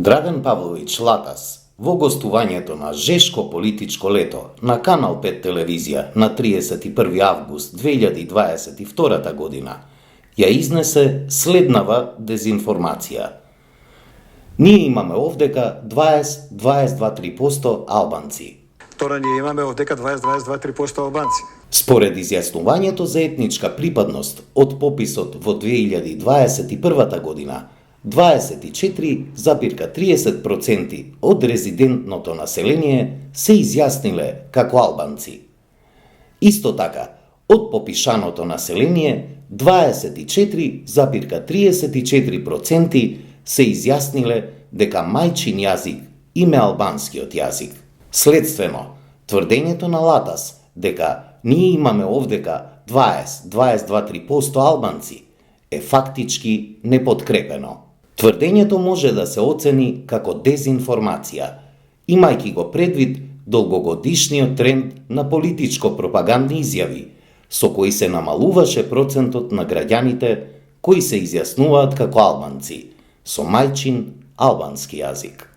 Драган Павлович Латас во гостувањето на Жешко политичко лето на Канал 5 телевизија на 31 август 2022 година ја изнесе следнава дезинформација. Ние имаме овдека 20-22-3% албанци. Тора ние имаме овдека 20-22-3% албанци. Според изјаснувањето за етничка припадност од пописот во 2021 година, 24,30% од резидентното население се изјасниле како албанци. Исто така, од попишаното население, 24,34% се изјасниле дека мајчин јазик им е албанскиот јазик. Следствено, тврдењето на Латас дека ние имаме овдека 20-22-3% албанци е фактички непоткрепено. Тврдењето може да се оцени како дезинформација, имајќи го предвид долгогодишниот тренд на политичко-пропагандни изјави, со кои се намалуваше процентот на граѓаните кои се изјаснуваат како албанци, со мајчин албански јазик.